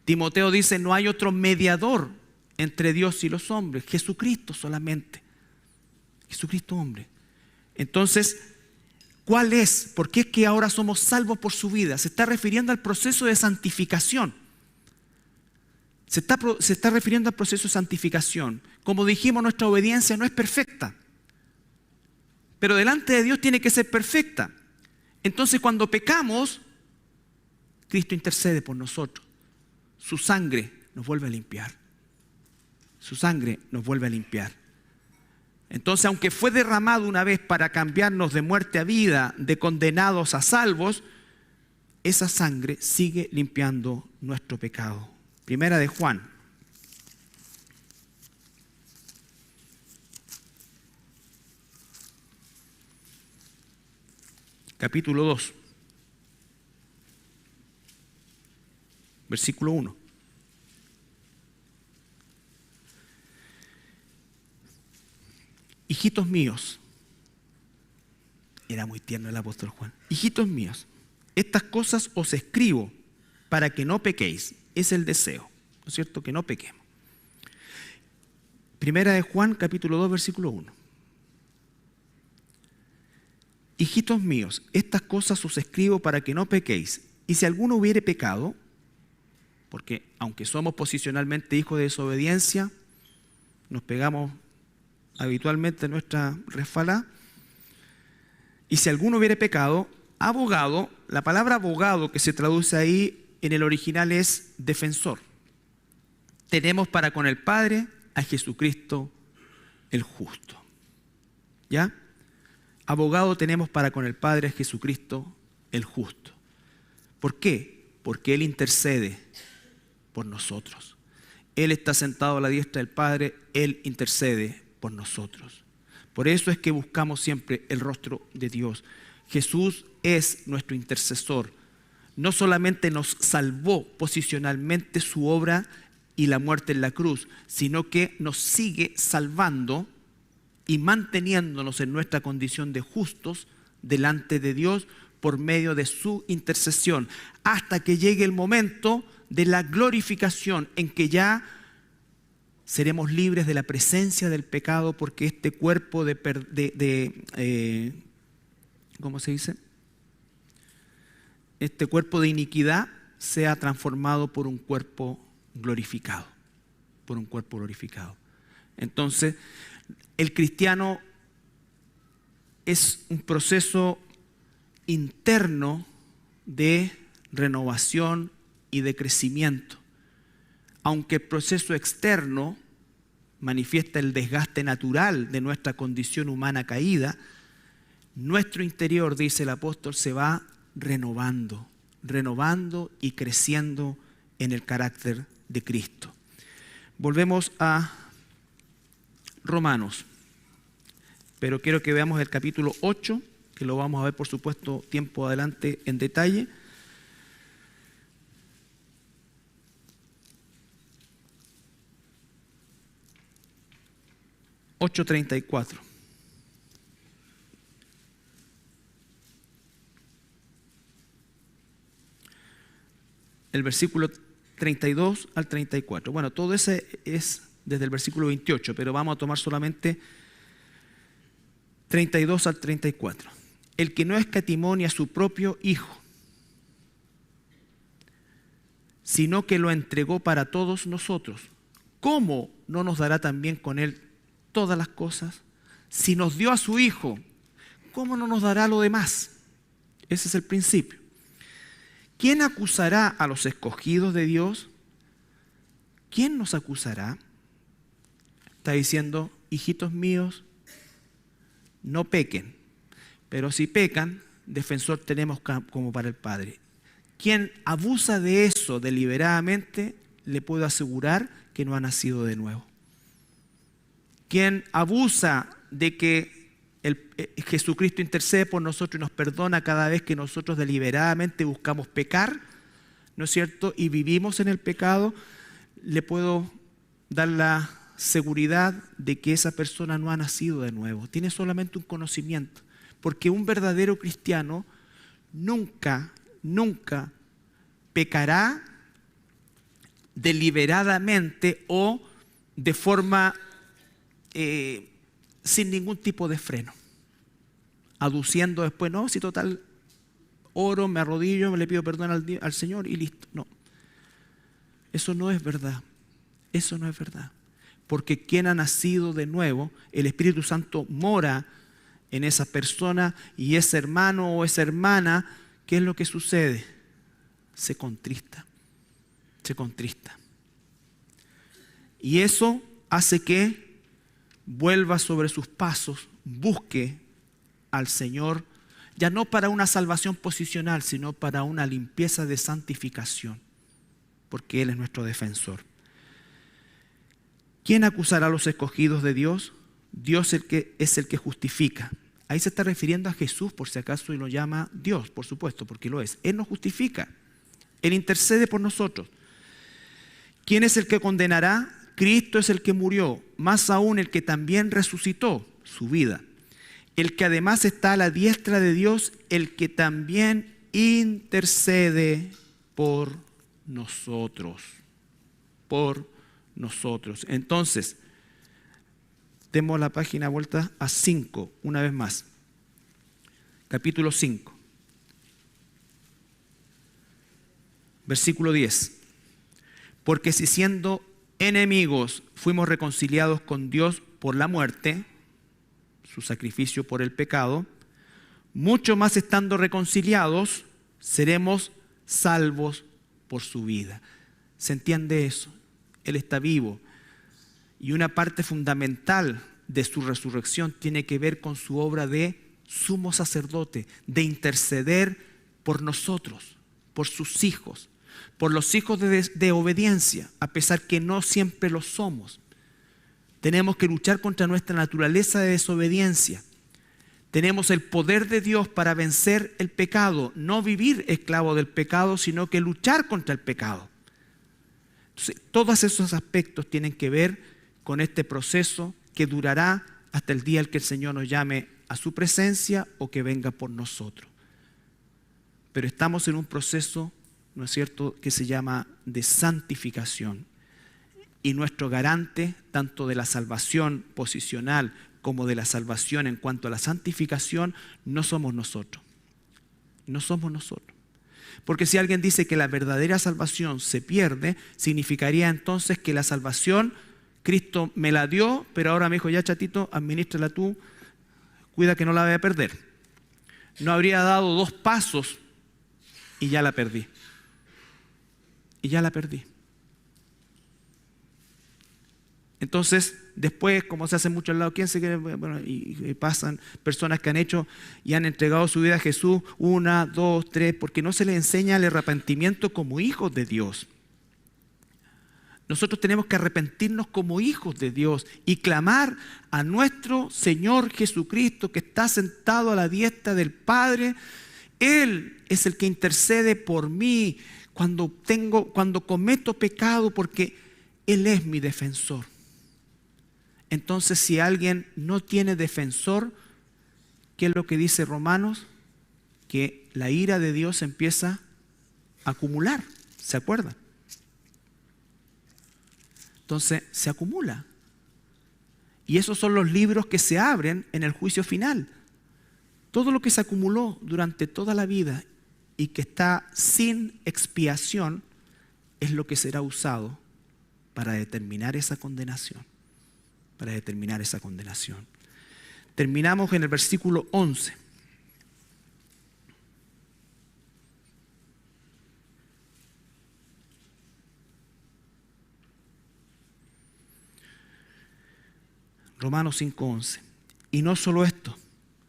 Timoteo dice, no hay otro mediador entre Dios y los hombres, Jesucristo solamente. Jesucristo hombre. Entonces, ¿cuál es? ¿Por qué es que ahora somos salvos por su vida? Se está refiriendo al proceso de santificación. Se está refiriendo al proceso de santificación. Como dijimos, nuestra obediencia no es perfecta, pero delante de Dios tiene que ser perfecta. Entonces, cuando pecamos, Cristo intercede por nosotros. Su sangre nos vuelve a limpiar. Su sangre nos vuelve a limpiar. Entonces, aunque fue derramado una vez para cambiarnos de muerte a vida, de condenados a salvos, esa sangre sigue limpiando nuestro pecado. Primera de Juan. Capítulo 2. Versículo 1. Hijitos míos, era muy tierno el apóstol Juan, hijitos míos, estas cosas os escribo para que no pequéis. Es el deseo, ¿no es cierto? Que no pequemos. Primera de Juan, capítulo 2, versículo 1. Hijitos míos, estas cosas os escribo para que no pequéis. Y si alguno hubiere pecado, porque aunque somos posicionalmente hijos de desobediencia, nos pegamos habitualmente nuestra resfalá. Y si alguno hubiere pecado, abogado, la palabra abogado que se traduce ahí en el original es defensor. Tenemos para con el Padre a Jesucristo el justo. ¿Ya? Abogado tenemos para con el Padre a Jesucristo el justo. ¿Por qué? Porque Él intercede por nosotros. Él está sentado a la diestra del Padre, Él intercede por nosotros. Por eso es que buscamos siempre el rostro de Dios. Jesús es nuestro intercesor. No solamente nos salvó posicionalmente su obra y la muerte en la cruz, sino que nos sigue salvando y manteniéndonos en nuestra condición de justos delante de Dios por medio de su intercesión, hasta que llegue el momento de la glorificación en que ya seremos libres de la presencia del pecado, porque este cuerpo ¿cómo se dice? Este cuerpo de iniquidad sea transformado por un cuerpo glorificado, por un cuerpo glorificado. Entonces, el cristiano es un proceso interno de renovación y de crecimiento. Aunque el proceso externo manifiesta el desgaste natural de nuestra condición humana caída, nuestro interior, dice el apóstol, se va renovando y creciendo en el carácter de Cristo. Volvemos a Romanos, pero quiero que veamos el capítulo 8, que lo vamos a ver por supuesto tiempo adelante en detalle. (8:34). El versículo 32 al 34. Bueno, todo ese es desde el versículo 28, pero vamos a tomar solamente 32 al 34. El que no escatimó ni a su propio Hijo, sino que lo entregó para todos nosotros, ¿cómo no nos dará también con Él todas las cosas? Si nos dio a su Hijo, ¿cómo no nos dará lo demás? Ese es el principio. ¿Quién acusará a los escogidos de Dios? ¿quién nos acusará? Está diciendo, hijitos míos, no pequen, pero si pecan, defensor tenemos como para el Padre. Quien abusa de eso deliberadamente, le puedo asegurar que no ha nacido de nuevo. Quien abusa de que Jesucristo intercede por nosotros y nos perdona cada vez que nosotros deliberadamente buscamos pecar, ¿no es cierto? Y vivimos en el pecado, le puedo dar la seguridad de que esa persona no ha nacido de nuevo, tiene solamente un conocimiento, porque un verdadero cristiano nunca pecará deliberadamente o de forma sin ningún tipo de freno, aduciendo después, no, si total oro, me arrodillo, me le pido perdón al Señor y listo. No, eso no es verdad, eso no es verdad, porque quien ha nacido de nuevo, el Espíritu Santo mora en esa persona y ese hermano o esa hermana, ¿qué es lo que sucede? Se contrista. Y eso hace que vuelva sobre sus pasos, busque al Señor, ya no para una salvación posicional, sino para una limpieza de santificación, porque Él es nuestro defensor. ¿Quién acusará a los escogidos de Dios? Dios es el que justifica. Ahí se está refiriendo a Jesús, por si acaso, y lo llama Dios, por supuesto, porque lo es. Él nos justifica. Él intercede por nosotros. ¿Quién es el que condenará? Cristo es el que murió, más aún el que también resucitó su vida. El que además está a la diestra de Dios, el que también intercede por nosotros. Por nosotros. Entonces, demos la página vuelta a 5, una vez más. Capítulo 5. Versículo 10. Porque si siendo enemigos fuimos reconciliados con Dios por la muerte, su sacrificio por el pecado, mucho más estando reconciliados, seremos salvos por su vida. ¿Se entiende eso? Él está vivo. Y una parte fundamental de su resurrección tiene que ver con su obra de sumo sacerdote, de interceder por nosotros, por sus hijos, por los hijos de obediencia, a pesar que no siempre lo somos. Tenemos que luchar contra nuestra naturaleza de desobediencia. Tenemos el poder de Dios para vencer el pecado, no vivir esclavo del pecado, sino que luchar contra el pecado. Entonces, todos esos aspectos tienen que ver con este proceso que durará hasta el día en que el Señor nos llame a su presencia o que venga por nosotros. Pero estamos en un proceso, ¿no es cierto?, que se llama de santificación. Y nuestro garante, tanto de la salvación posicional como de la salvación en cuanto a la santificación, no somos nosotros. No somos nosotros. Porque si alguien dice que la verdadera salvación se pierde, significaría entonces que la salvación, Cristo me la dio, pero ahora me dijo, ya chatito, administrala tú, cuida que no la vaya a perder. No habría dado 2 pasos y ya la perdí. Y ya la perdí. Entonces, después, como se hace mucho al lado, ¿quién se quiere? Bueno, y pasan personas que han hecho y han entregado su vida a Jesús 1, 2, 3, porque no se les enseña el arrepentimiento como hijos de Dios. Nosotros tenemos que arrepentirnos como hijos de Dios y clamar a nuestro Señor Jesucristo que está sentado a la diestra del Padre. Él es el que intercede por mí cuando cometo pecado, porque Él es mi defensor. Entonces, si alguien no tiene defensor, ¿qué es lo que dice Romanos? Que la ira de Dios empieza a acumular. ¿Se acuerdan? Entonces, se acumula. Y esos son los libros que se abren en el juicio final. Todo lo que se acumuló durante toda la vida y que está sin expiación es lo que será usado para determinar esa condenación. Terminamos en el versículo 11. Romanos 5:11. Y no solo esto,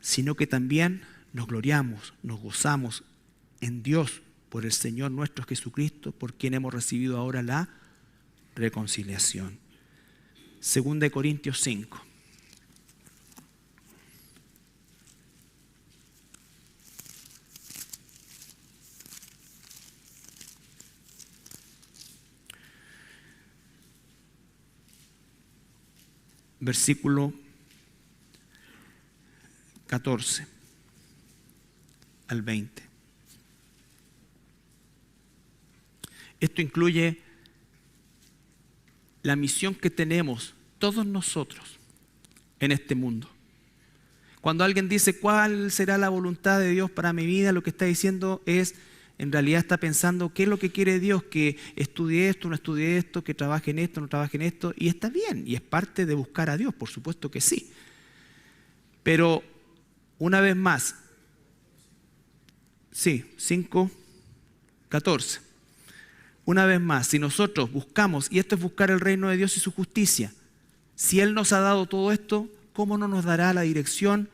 sino que también nos gloriamos, nos gozamos en Dios por el Señor nuestro Jesucristo, por quien hemos recibido ahora la reconciliación. 2 Corintios 5. Versículo 14 al 20. Esto incluye la misión que tenemos todos nosotros en este mundo. Cuando alguien dice cuál será la voluntad de Dios para mi vida, lo que está diciendo es, en realidad está pensando qué es lo que quiere Dios, que estudie esto, no estudie esto, que trabaje en esto, no trabaje en esto, y está bien, y es parte de buscar a Dios, por supuesto que sí. Pero, una vez más, sí, 5:14. Una vez más, si nosotros buscamos, y esto es buscar el reino de Dios y su justicia, si Él nos ha dado todo esto, ¿cómo no nos dará la dirección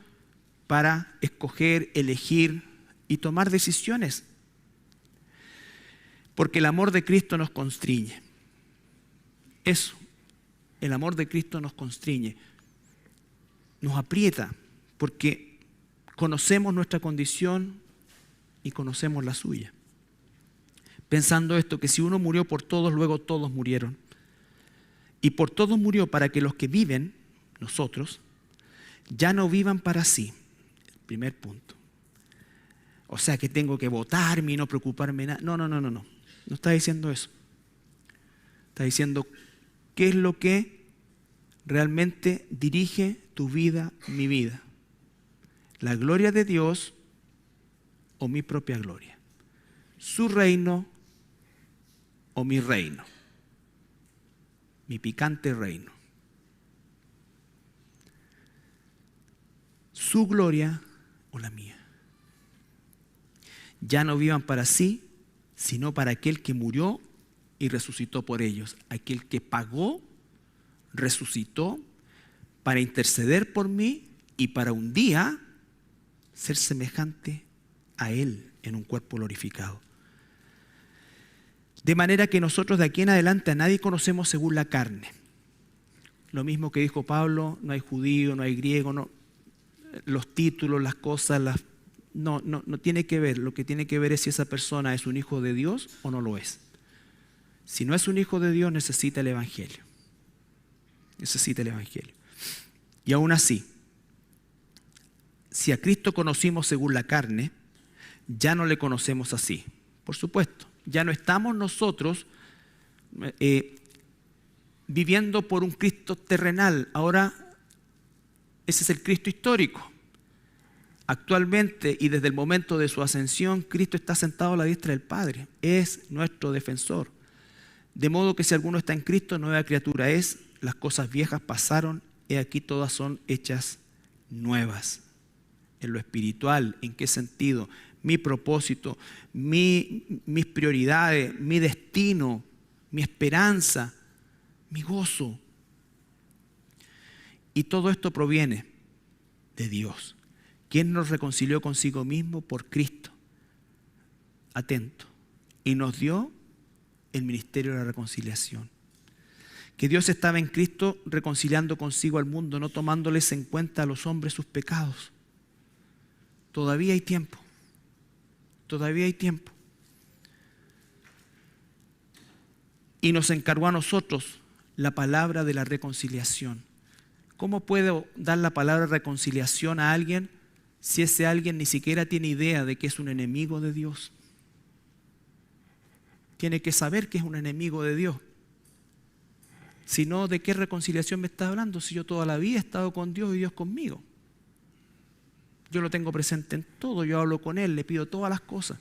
para escoger, elegir y tomar decisiones? Porque el amor de Cristo nos constriñe. Eso, el amor de Cristo nos constriñe, nos aprieta, porque conocemos nuestra condición y conocemos la suya. Pensando esto, que si uno murió por todos, luego todos murieron. Y por todos murió para que los que viven, nosotros, ya no vivan para sí. Primer punto. O sea que tengo que votarme y no preocuparme nada. No. No está diciendo eso. Está diciendo qué es lo que realmente dirige tu vida, mi vida. La gloria de Dios o mi propia gloria. Su reino o mi reino. Mi picante reino. Su gloria o la mía. Ya no vivan para sí, sino para aquel que murió y resucitó por ellos. Aquel que pagó, resucitó para interceder por mí y para un día ser semejante a Él en un cuerpo glorificado. De manera que nosotros de aquí en adelante a nadie conocemos según la carne. Lo mismo que dijo Pablo, no hay judío, no hay griego, no, los títulos, las cosas, no tiene que ver. Lo que tiene que ver es si esa persona es un hijo de Dios o no lo es. Si no es un hijo de Dios, necesita el Evangelio. Necesita el Evangelio. Y aún así, si a Cristo conocimos según la carne, ya no le conocemos así. Por supuesto, ya no estamos nosotros viviendo por un Cristo terrenal. Ahora, ese es el Cristo histórico. Actualmente y desde el momento de su ascensión, Cristo está sentado a la diestra del Padre. Es nuestro defensor. De modo que si alguno está en Cristo, nueva criatura es. Las cosas viejas pasaron, y aquí todas son hechas nuevas. En lo espiritual, ¿en qué sentido? Mi propósito, mis prioridades, mi destino, mi esperanza, mi gozo. Y todo esto proviene de Dios, quien nos reconcilió consigo mismo por Cristo. Atento. Y nos dio el ministerio de la reconciliación. Que Dios estaba en Cristo reconciliando consigo al mundo, no tomándoles en cuenta a los hombres sus pecados. Todavía hay tiempo. Todavía hay tiempo. Y nos encargó a nosotros la palabra de la reconciliación. ¿Cómo puedo dar la palabra reconciliación a alguien si ese alguien ni siquiera tiene idea de que es un enemigo de Dios? Tiene que saber que es un enemigo de Dios. Si no, ¿de qué reconciliación me está hablando? Si yo toda la vida he estado con Dios y Dios conmigo. Yo lo tengo presente en todo, yo hablo con Él, le pido todas las cosas.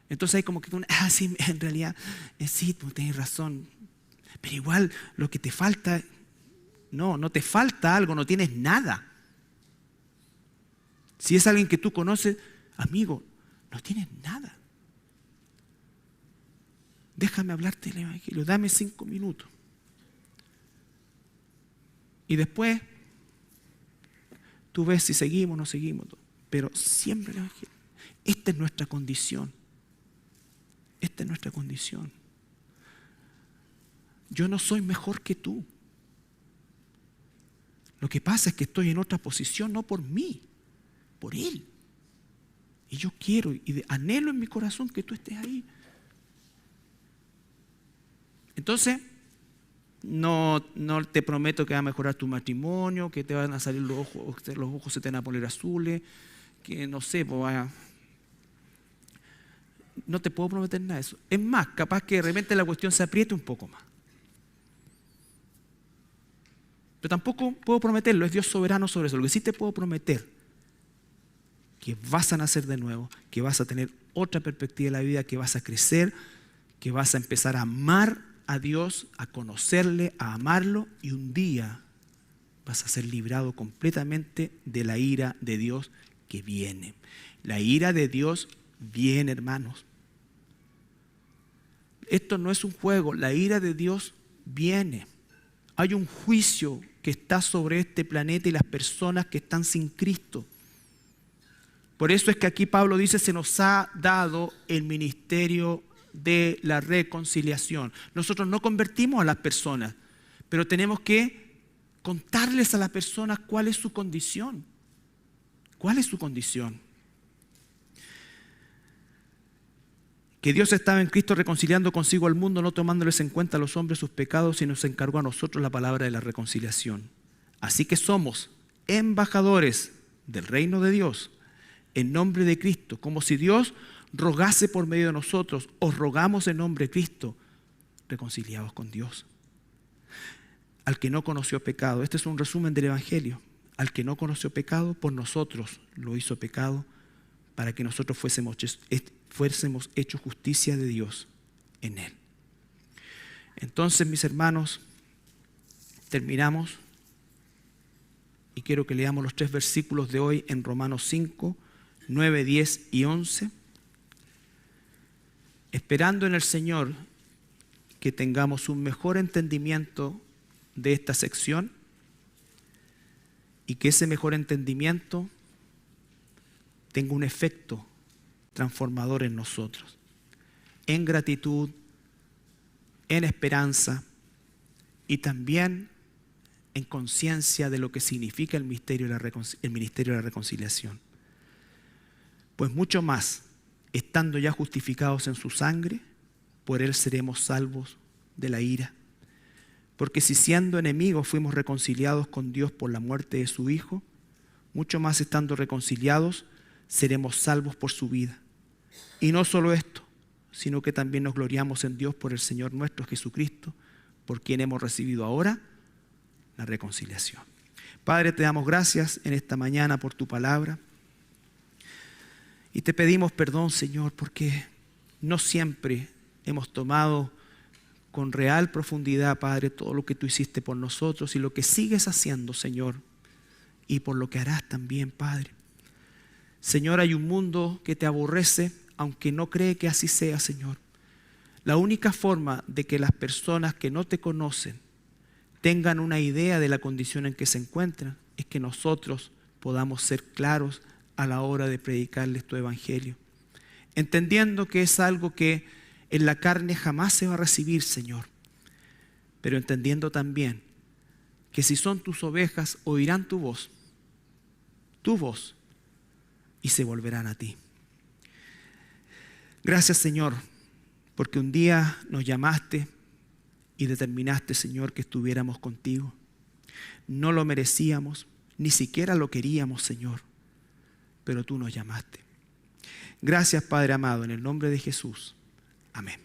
Entonces hay como que sí, en realidad, sí, tú tienes razón. Pero igual lo que te falta, no te falta algo, no tienes nada. Si es alguien que tú conoces, amigo, no tienes nada. Déjame hablarte del Evangelio, dame 5 minutos. Y después tú ves si seguimos o no seguimos. Pero siempre el Evangelio. Esta es nuestra condición. Esta es nuestra condición. Yo no soy mejor que tú. Lo que pasa es que estoy en otra posición, no por mí, por Él. Y yo quiero y anhelo en mi corazón que tú estés ahí. Entonces, no te prometo que va a mejorar tu matrimonio, que te van a salir los ojos se te van a poner azules, que no sé, pues no te puedo prometer nada de eso. Es más, capaz que de repente la cuestión se apriete un poco más. Pero tampoco puedo prometerlo, es Dios soberano sobre eso. Lo que sí te puedo prometer, que vas a nacer de nuevo, que vas a tener otra perspectiva de la vida, que vas a crecer, que vas a empezar a amar a Dios, a conocerle, a amarlo, y un día vas a ser librado completamente de la ira de Dios que viene. La ira de Dios viene, hermanos. Esto no es un juego, la ira de Dios viene. Hay un juicio que está sobre este planeta y las personas que están sin Cristo. Por eso es que aquí Pablo dice, se nos ha dado el ministerio de la reconciliación. Nosotros no convertimos a las personas, pero tenemos que contarles a las personas cuál es su condición. ¿Cuál es su condición? Que Dios estaba en Cristo reconciliando consigo al mundo, no tomándoles en cuenta a los hombres sus pecados, sino se encargó a nosotros la palabra de la reconciliación. Así que somos embajadores del reino de Dios en nombre de Cristo, como si Dios rogase por medio de nosotros. Os rogamos en nombre de Cristo, reconciliados con Dios. Al que no conoció pecado, este es un resumen del Evangelio, al que no conoció pecado, por nosotros lo hizo pecado, para que nosotros fuésemos hechos justicia de Dios en Él. Entonces, mis hermanos, terminamos y quiero que leamos los 3 versículos de hoy en Romanos 5, 9, 10 y 11. Esperando en el Señor que tengamos un mejor entendimiento de esta sección y que ese mejor entendimiento tenga un efecto transformador en nosotros, en gratitud, en esperanza y también en conciencia de lo que significa el ministerio de la reconciliación. Pues mucho más, estando ya justificados en su sangre, por Él seremos salvos de la ira. Porque si siendo enemigos fuimos reconciliados con Dios por la muerte de su Hijo, mucho más estando reconciliados, seremos salvos por su vida. Y no solo esto, sino que también nos gloriamos en Dios por el Señor nuestro Jesucristo, por quien hemos recibido ahora la reconciliación. Padre, te damos gracias en esta mañana por tu palabra. Y te pedimos perdón, Señor, porque no siempre hemos tomado con real profundidad, Padre, todo lo que tú hiciste por nosotros y lo que sigues haciendo, Señor, y por lo que harás también, Padre. Señor, hay un mundo que te aborrece, aunque no cree que así sea, Señor. La única forma de que las personas que no te conocen tengan una idea de la condición en que se encuentran es que nosotros podamos ser claros a la hora de predicarles tu evangelio, entendiendo que es algo que en la carne jamás se va a recibir, Señor, pero entendiendo también que si son tus ovejas oirán tu voz, y se volverán a ti. Gracias, Señor, porque un día nos llamaste y determinaste, Señor, que estuviéramos contigo. No lo merecíamos, ni siquiera lo queríamos, Señor, pero tú nos llamaste. Gracias, Padre amado, en el nombre de Jesús. Amén.